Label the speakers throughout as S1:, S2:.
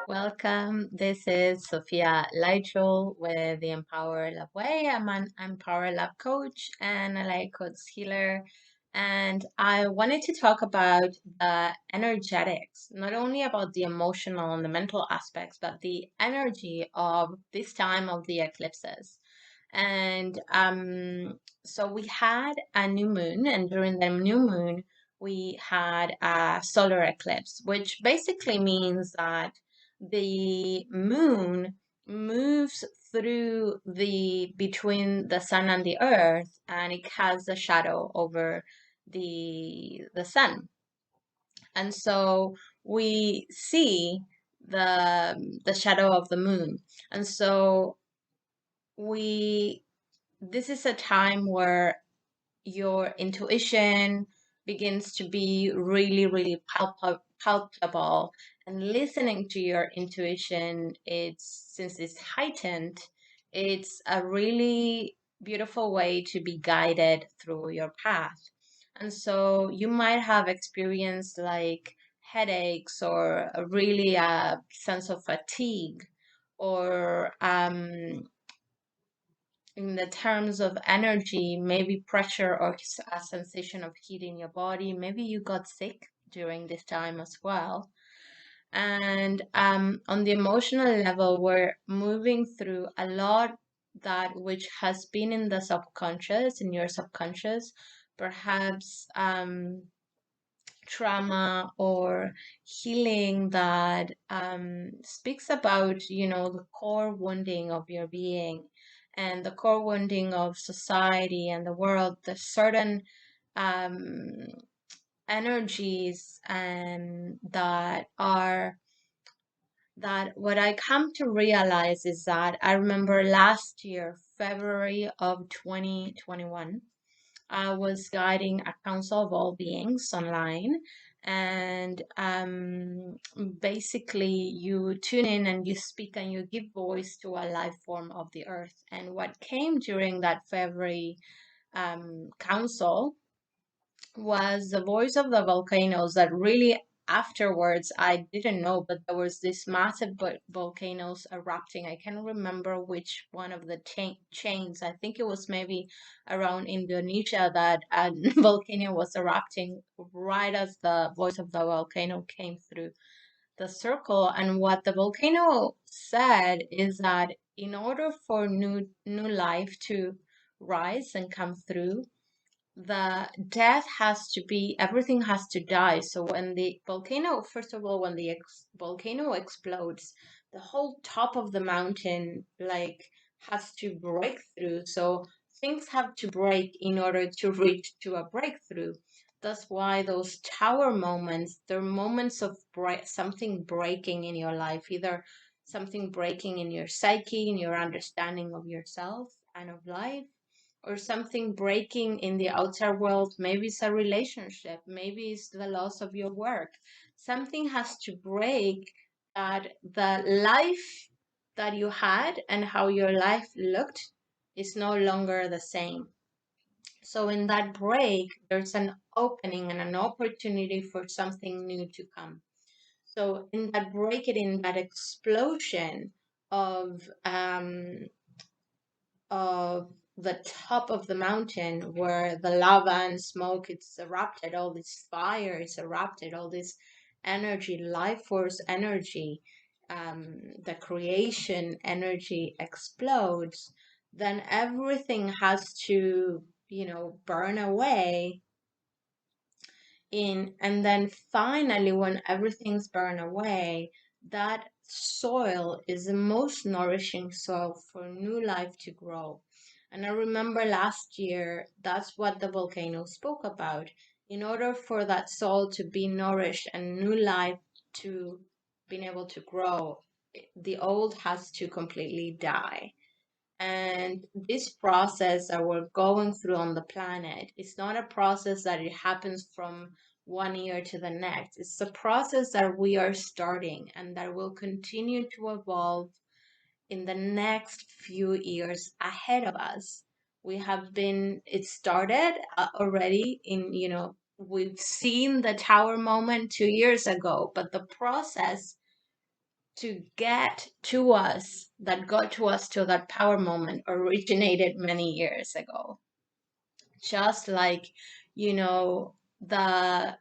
S1: Welcome. This is Sofia Lightjewel with the Empower Love Way. I'm an Empower Love coach and a life coach healer. And I wanted to talk about the energetics, not only about the emotional and the mental aspects, but the energy of this time of the eclipses. And so we had a new moon, and during the new moon, we had a solar eclipse, which basically means that the moon moves through the between the sun and the earth, and it has a shadow over the sun. And so we see the shadow of the moon. And so we this is a time where your intuition begins to be really, really palpable. And listening to your intuition, since it's heightened, it's a really beautiful way to be guided through your path. And so you might have experienced like headaches or a really a sense of fatigue or in the terms of energy, maybe pressure or a sensation of heat in your body. Maybe you got sick during this time as well. And on the emotional level, we're moving through a lot that which has been in the subconscious, in your subconscious, perhaps trauma or healing that speaks about, the core wounding of your being and the core wounding of society and the world. There's certain um, energies and that what I come to realize is that I remember last year, February of 2021, I was guiding a council of all beings online. And basically, you tune in and you speak and you give voice to a life form of the earth. And what came during that February council was the voice of the volcanoes that really afterwards I didn't know, but there was this massive volcanoes erupting. I can't remember which one of the chains. I think it was maybe around Indonesia that a volcano was erupting right as the voice of the volcano came through the circle. And what the volcano said is that in order for new life to rise and come through, the death has to be, everything has to die. So when the volcano, first of all, when the volcano explodes, the whole top of the mountain like has to break through. So things have to break in order to reach to a breakthrough. That's why those tower moments, they're moments of something breaking in your life, either something breaking in your psyche, in your understanding of yourself and of life, or something breaking in the outer world. Maybe it's a relationship, maybe it's the loss of your work. Something has to break, that the life that you had and how your life looked is no longer the same. So in that break, there's an opening and an opportunity for something new to come. So in that break, it in that explosion of of the top of the mountain where the lava and smoke, it's erupted, all this fire is erupted, all this energy, life force energy, the creation energy explodes. Then everything has to, burn away and then finally when everything's burned away, that soil is the most nourishing soil for new life to grow. And I remember last year, that's what the volcano spoke about. In order for that soil to be nourished and new life to being able to grow, the old has to completely die. And this process that we're going through on the planet is not a process that it happens from one year to the next. It's a process that we are starting and that will continue to evolve in the next few years ahead of us. It started already we've seen the tower moment 2 years ago, but the process to get to us, that got to us to that power moment, originated many years ago. Just like, you know, the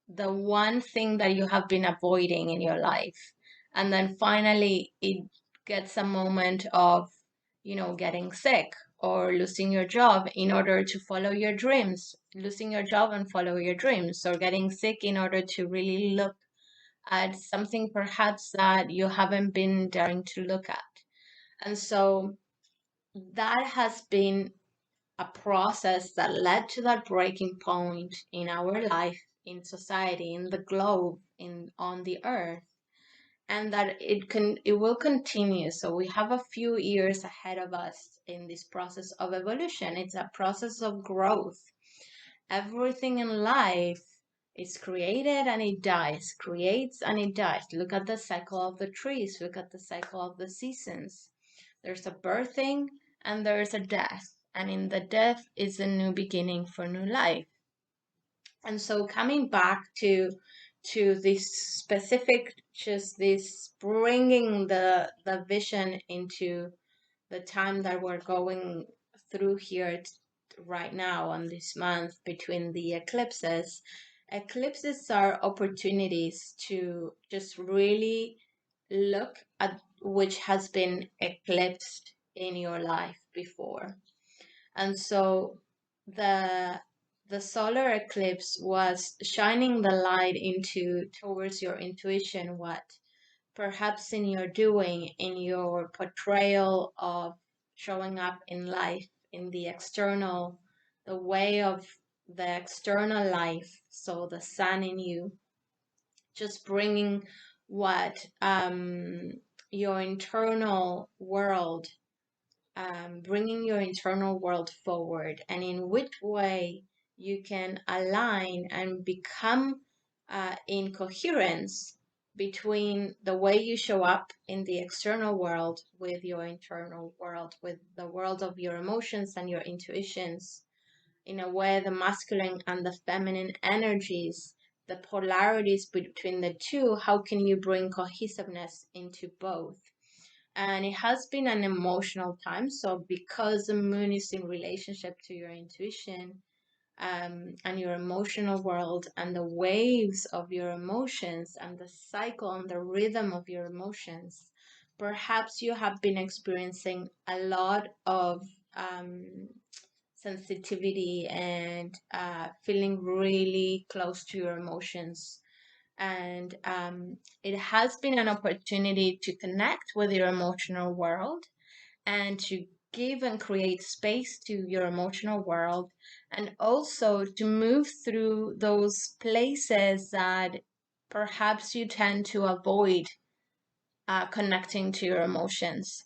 S1: one thing that you have been avoiding in your life, and then finally it gets a moment of, you know, getting sick or losing your job in order to follow your dreams, losing your job and follow your dreams, or getting sick in order to really look at something perhaps that you haven't been daring to look at. And so that has been a process that led to that breaking point in our life, in society, in the globe, in on the earth, and that it will continue. So we have a few years ahead of us in this process of evolution. It's a process of growth. Everything in life is created and it dies, creates and it dies. Look at the cycle of the trees, look at the cycle of the seasons. There's a birthing and there's a death. And in the death is a new beginning for new life. And so coming back to this specific, just this bringing the vision into the time that we're going through here right now on this month between the eclipses. Eclipses are opportunities to just really look at which has been eclipsed in your life before. And so the the solar eclipse was shining the light into towards your intuition, what perhaps in your doing, in your portrayal of showing up in life, in the external, the way of the external life, so the sun in you, just bringing what your internal world, bringing your internal world forward, and in which way you can align and become in coherence between the way you show up in the external world with your internal world, with the world of your emotions and your intuitions. In a way, the masculine and the feminine energies, the polarities between the two, how can you bring cohesiveness into both? And it has been an emotional time. So because the moon is in relationship to your intuition, and your emotional world and the waves of your emotions and the cycle and the rhythm of your emotions, perhaps you have been experiencing a lot of sensitivity and feeling really close to your emotions. And it has been an opportunity to connect with your emotional world and to give and create space to your emotional world, and also to move through those places that perhaps you tend to avoid connecting to your emotions.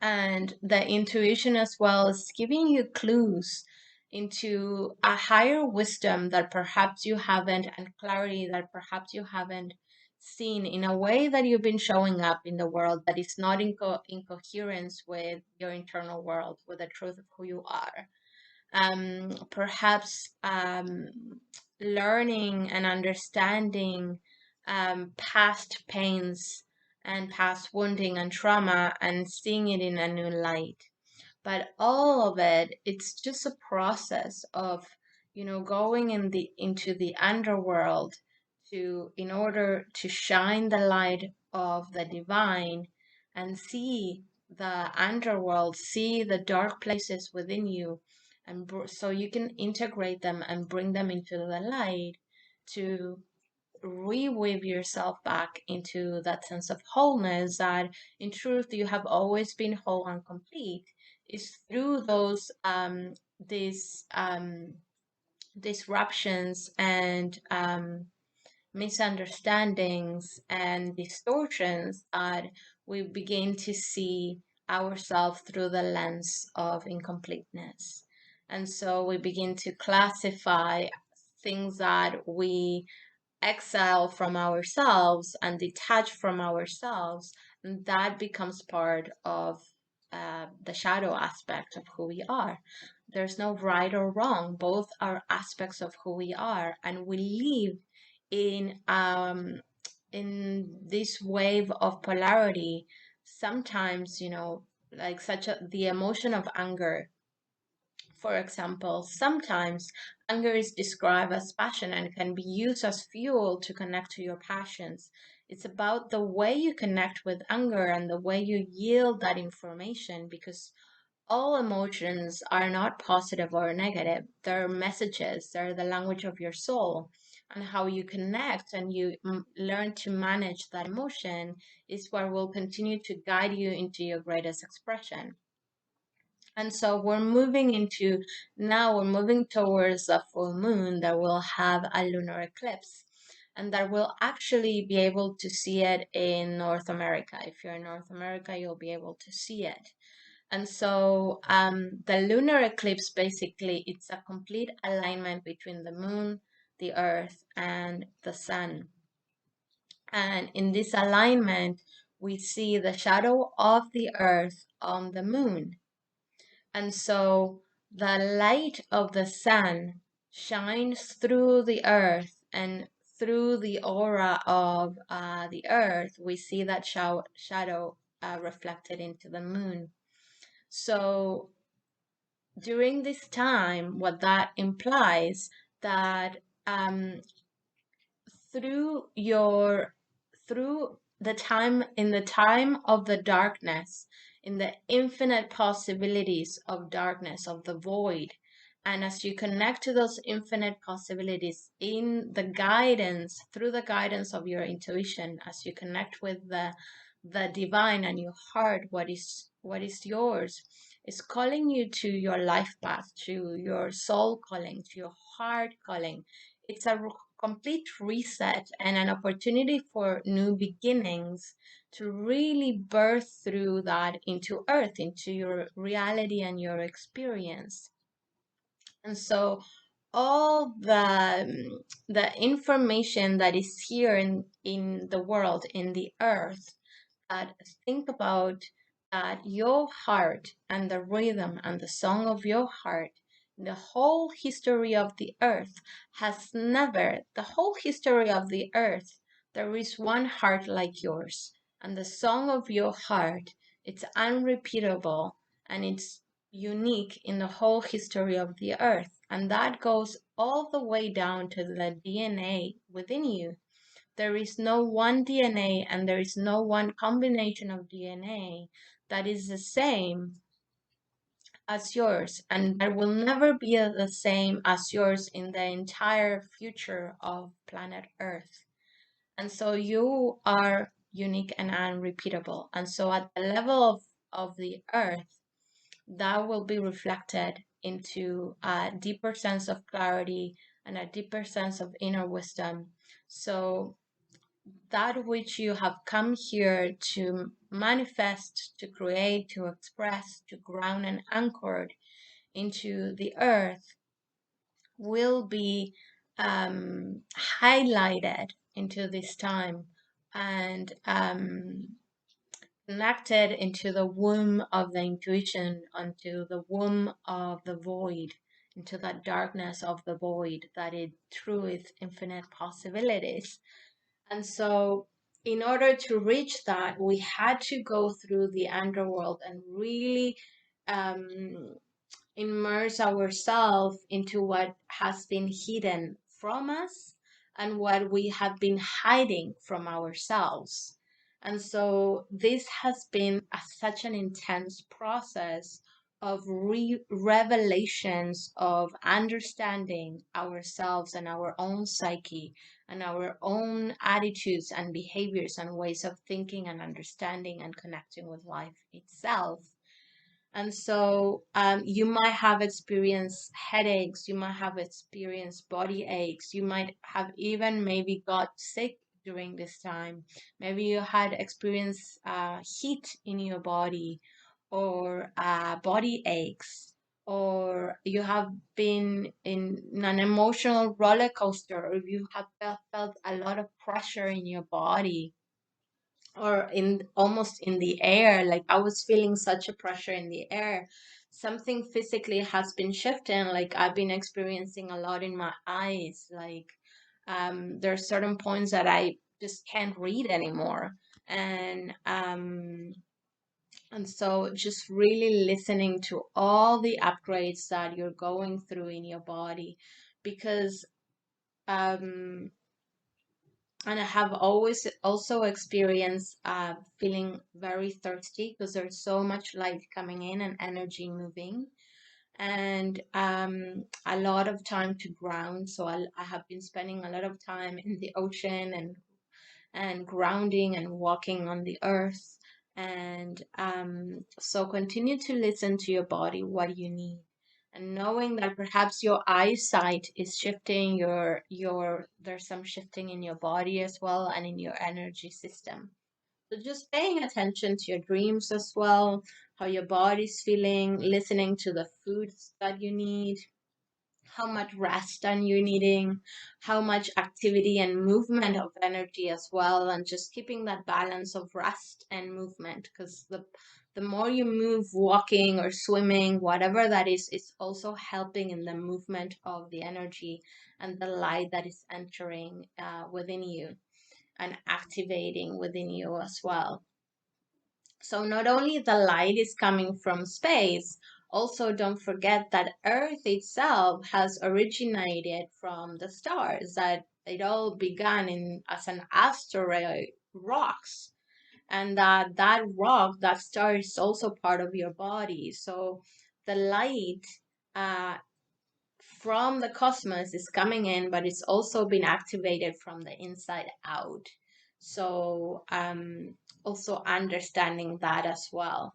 S1: And the intuition as well is giving you clues into a higher wisdom that perhaps you haven't, and clarity that perhaps you haven't seen, in a way that you've been showing up in the world that is not in coherence with your internal world, with the truth of who you are. Perhaps learning and understanding past pains and past wounding and trauma, and seeing it in a new light. But all of it, it's just a process of, you know, going into the underworld to, in order to shine the light of the divine and see the underworld, see the dark places within you, and so you can integrate them and bring them into the light to reweave yourself back into that sense of wholeness that in truth you have always been whole and complete. Is through those these disruptions and misunderstandings and distortions that we begin to see ourselves through the lens of incompleteness. And so we begin to classify things that we exile from ourselves and detach from ourselves, and that becomes part of the shadow aspect of who we are. There's no right or wrong, both are aspects of who we are, and we live in in this wave of polarity, sometimes, like the emotion of anger, for example, sometimes anger is described as passion and can be used as fuel to connect to your passions. It's about the way you connect with anger and the way you yield that information, because all emotions are not positive or negative. They're messages, they're the language of your soul. And how you connect and you learn to manage that emotion is what will continue to guide you into your greatest expression. And so we're moving towards a full moon that will have a lunar eclipse, and that will actually be able to see it in North America. If you're in North America, you'll be able to see it. And so the lunar eclipse, basically, it's a complete alignment between the moon, the earth, and the sun. And in this alignment, we see the shadow of the earth on the moon. And so the light of the sun shines through the earth, and through the aura of the earth, we see that shadow reflected into the moon. So during this time, what that implies that through your through the time in the time of the darkness, in the infinite possibilities of darkness, of the void, and as you connect to those infinite possibilities in the guidance, through the guidance of your intuition, as you connect with the divine and your heart, what is yours is calling you to your life path, to your soul calling, to your heart calling. It's a complete reset and an opportunity for new beginnings, to really birth through that into earth, into your reality and your experience. And so all the information that is here in the world, in the earth, that think about that your heart and the rhythm and the song of your heart, the whole history of the earth has never, the whole history of the earth, there is one heart like yours. And the song of your heart, it's unrepeatable and it's unique in the whole history of the earth. And that goes all the way down to the DNA within you. There is no one DNA and there is no one combination of DNA that is the same as yours, and there will never be the same as yours in the entire future of planet Earth. And so you are unique and unrepeatable. And so at the level of the Earth, that will be reflected into a deeper sense of clarity and a deeper sense of inner wisdom. So that which you have come here to manifest, to create, to express, to ground and anchored into the earth will be highlighted into this time and connected into the womb of the intuition, onto the womb of the void, into that darkness of the void that is through its infinite possibilities. And so, in order to reach that, we had to go through the underworld and really um, immerse ourselves into what has been hidden from us and what we have been hiding from ourselves. And so this has been such an intense process of revelations, of understanding ourselves and our own psyche and our own attitudes and behaviors and ways of thinking and understanding and connecting with life itself. And so you might have experienced headaches, you might have experienced body aches, you might have even maybe got sick during this time. Maybe you had experienced heat in your body, or body aches, or you have been in an emotional roller coaster, or you have felt a lot of pressure in your body or in almost in the air. Like I was feeling such a pressure in the air. Something physically has been shifting. Like I've been experiencing a lot in my eyes. Like there are certain points that just can't read anymore. And so just really listening to all the upgrades that you're going through in your body, because um and I have always also experienced feeling very thirsty because there's so much light coming in and energy moving, and a lot of time to ground. So I have been spending a lot of time in the ocean and grounding and walking on the earth. And so continue to listen to your body, what you need. And knowing that perhaps your eyesight is shifting, there's some shifting in your body as well and in your energy system. So just paying attention to your dreams as well, how your body's feeling, listening to the foods that you need, how much rest are you needing, how much activity and movement of energy as well, and just keeping that balance of rest and movement, because the more you move, walking or swimming, whatever that is, it's also helping in the movement of the energy and the light that is entering within you and activating within you as well. So not only the light is coming from space, also don't forget that Earth itself has originated from the stars, that it all began in as an asteroid rocks, and that rock, that star is also part of your body. So the light uh, from the cosmos is coming in, but it's also been activated from the inside out. So also understanding that as well.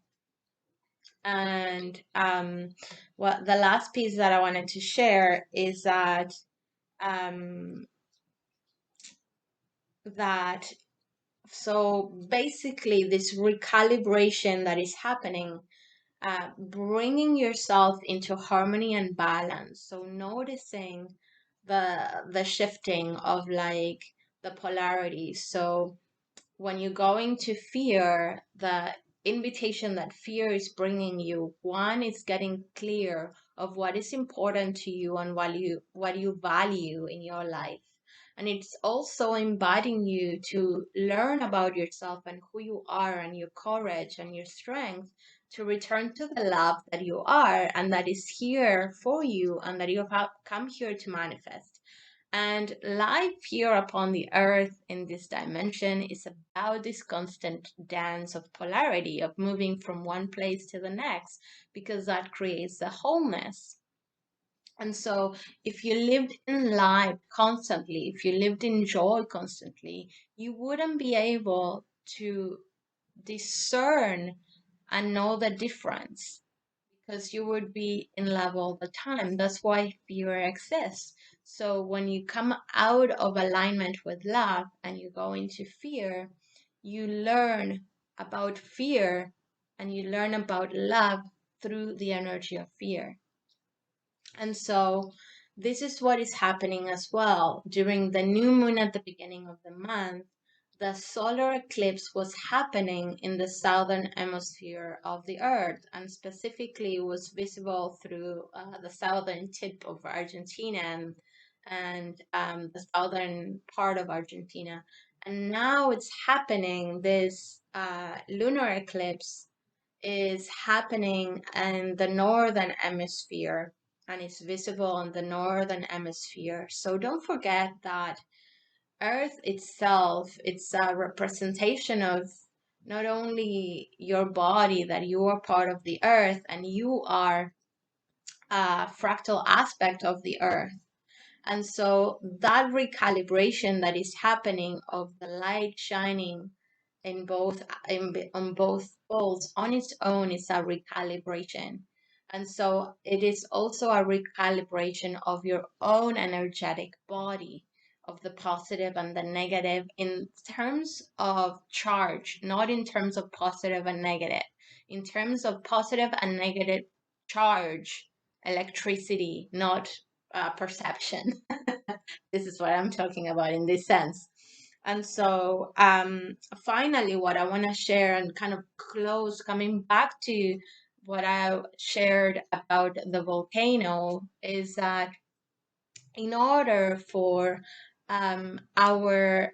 S1: And what the last piece that I wanted to share is that um, that so basically this recalibration that is happening, bringing yourself into harmony and balance. So noticing the shifting of like the polarity. So when you're going to fear, the invitation that fear is bringing you, one is getting clear of what is important to you and what you value in your life. And it's also inviting you to learn about yourself and who you are and your courage and your strength to return to the love that you are and that is here for you and that you have come here to manifest. And life here upon the earth in this dimension is about this constant dance of polarity, of moving from one place to the next, because that creates the wholeness. And so, if you lived in life constantly, if you lived in joy constantly, you wouldn't be able to discern and know the difference, because you would be in love all the time. That's why fear exists. So when you come out of alignment with love and you go into fear, you learn about fear and you learn about love through the energy of fear. And so this is what is happening as well. During the new moon at the beginning of the month, the solar eclipse was happening in the southern hemisphere of the Earth, and specifically was visible through the southern tip of Argentina and the southern part of Argentina. And now it's happening, this lunar eclipse is happening in the northern hemisphere and is visible in the northern hemisphere. So don't forget that Earth itself, it's a representation of not only your body, that you are part of the Earth and you are a fractal aspect of the Earth. And so that recalibration that is happening of the light shining on both poles on its own is a recalibration. And so it is also a recalibration of your own energetic body, of the positive and the negative in terms of charge, not in terms of positive and negative. In terms of positive and negative charge, electricity, not perception. This is what I'm talking about in this sense. And so, finally, what I want to share and kind of close, coming back to what I shared about the volcano, is that in order for our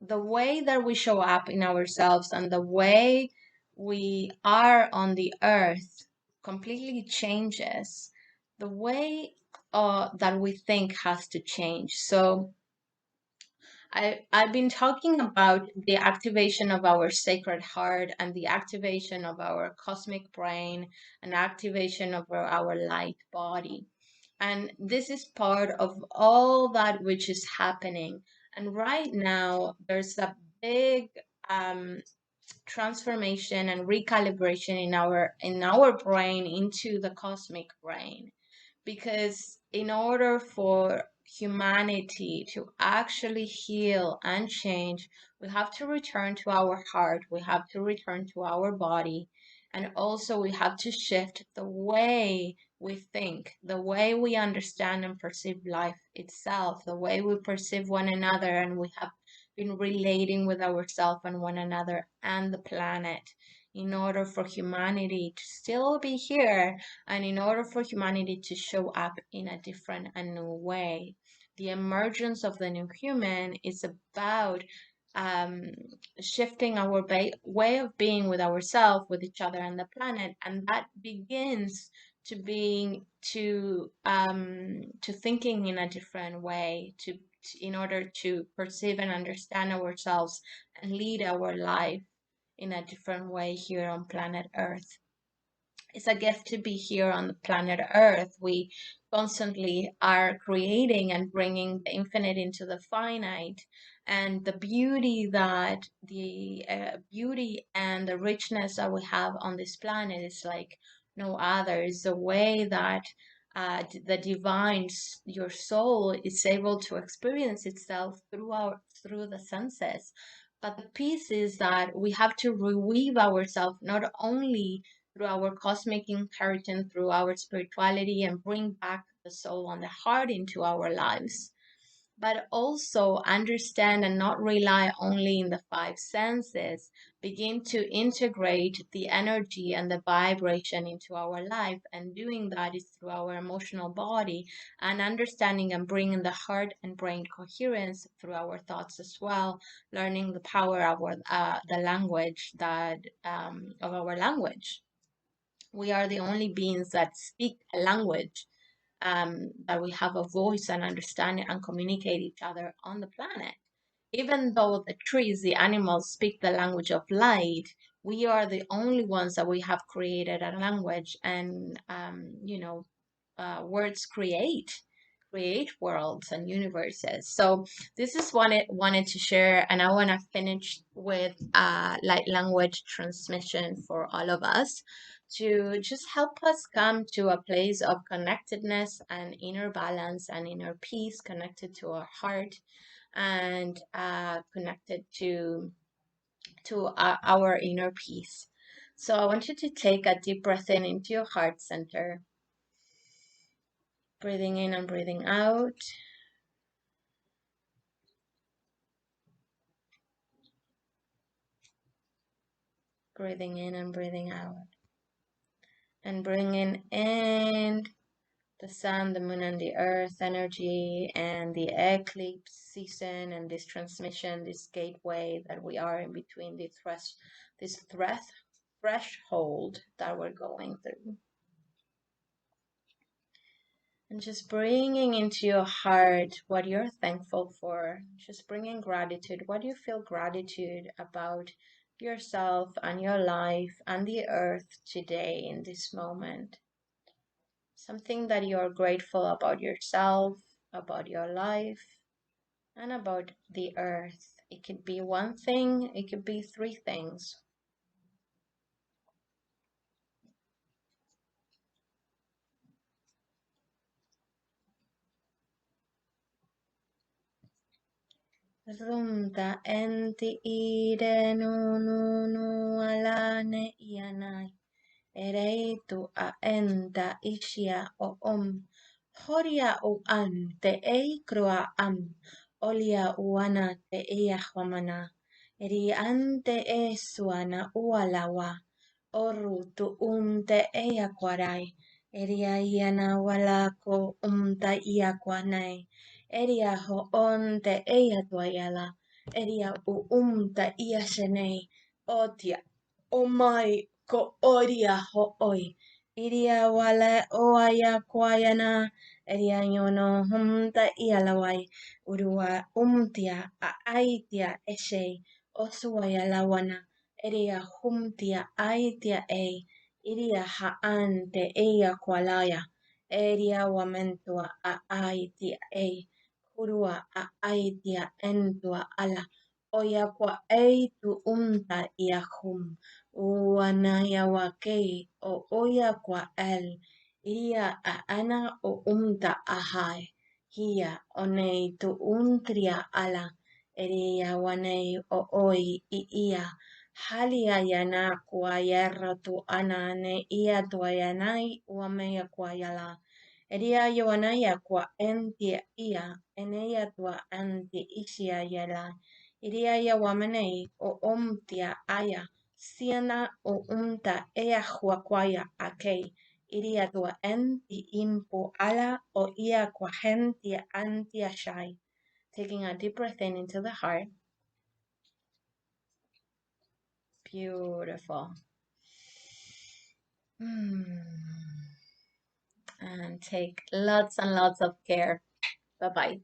S1: the way that we show up in ourselves and the way we are on the earth completely changes. The way that we think has to change. So I've been talking about the activation of our sacred heart and the activation of our cosmic brain and activation of our light body. And this is part of all that which is happening. And right now, there's a big um, transformation and recalibration in our brain into the cosmic brain, because in order for humanity to actually heal and change, we have to return to our heart, we have to return to our body, and also we have to shift the way we think, the way we understand and perceive life itself, the way we perceive one another, and we have been relating with ourselves and one another and the planet in order for humanity to still be here and in order for humanity to show up in a different and new way. The emergence of the new human is about um, shifting our way of being with ourselves, with each other, and the planet, and that begins to being to thinking in a different way, in order to perceive and understand ourselves and lead our life in a different way here on planet Earth. It's a gift to be here on the planet Earth. We constantly are creating and bringing the infinite into the finite, and the beauty and the richness that we have on this planet is like no other. It's the way that the divine, your soul, is able to experience itself through the senses. But the piece is that we have to reweave ourselves not only through our cosmic inheritance, through our spirituality, and bring back the soul and the heart into our lives, but also understand and not rely only in the five senses, begin to integrate the energy and the vibration into our life. And doing that is through our emotional body and understanding and bringing the heart and brain coherence through our thoughts as well, learning the power of the language of our language. We are the only beings that speak a language, that we have a voice and understand and communicate each other on the planet. Even though the trees, the animals speak the language of light, we are the only ones that we have created a language, and words create worlds and universes. So this is what I wanted to share, and I want to finish with light language transmission for all of us to just help us come to a place of connectedness and inner balance and inner peace, connected to our heart and connected to our inner peace. So I want you to take a deep breath in into your heart center, breathing in and breathing out. Breathing in and breathing out. And bringing in the sun, the moon, and the earth energy, and the eclipse season, and this transmission, this gateway that we are in between this threshold that we're going through. And just bringing into your heart what you're thankful for. Just bringing gratitude. What do you feel gratitude about yourself and your life and the earth today in this moment? Something that you're grateful about yourself, about your life, and about the earth. It could be one thing, it could be three things. Rumta enti ide nu nu nu alane ianai. Ereitu a enta ishia o Horia o an te ei croa am. Olia uana te ea hwamana. Eri ante e suana ualawa. Oru tu te ea kwarai. Eria iana walako ta ia kwanai. Eria ho on te ea tuayala. Eria umta ia shenei otia omai ko oria ho oi. Iria wala oaya kwayana eria yono humta ia lawai urua umtia a aitia eshe osuaya lawana eria humtia aitia e iria haan te eia kwalaya eria wamentua a aitia e kurua a aitia entua ala oya kwa ei tu ia hum uanaya wakei o oya kwa el ia a ana o ahai hia onei tu untria ala eria wanei o oi I ia halia yana kwa yerra tu ana ne ia tu ayanai uamea kwa yala eria yoanaya kwa entia ia enea tua anti isia yela iria ya wamanei o omtia aya siena o umta ea huakwaya akei iria tua enti impo ala o ia kwa hentia antia shai. Taking a deep breath in into the heart. Beautiful. And take lots and lots of care. Bye-bye.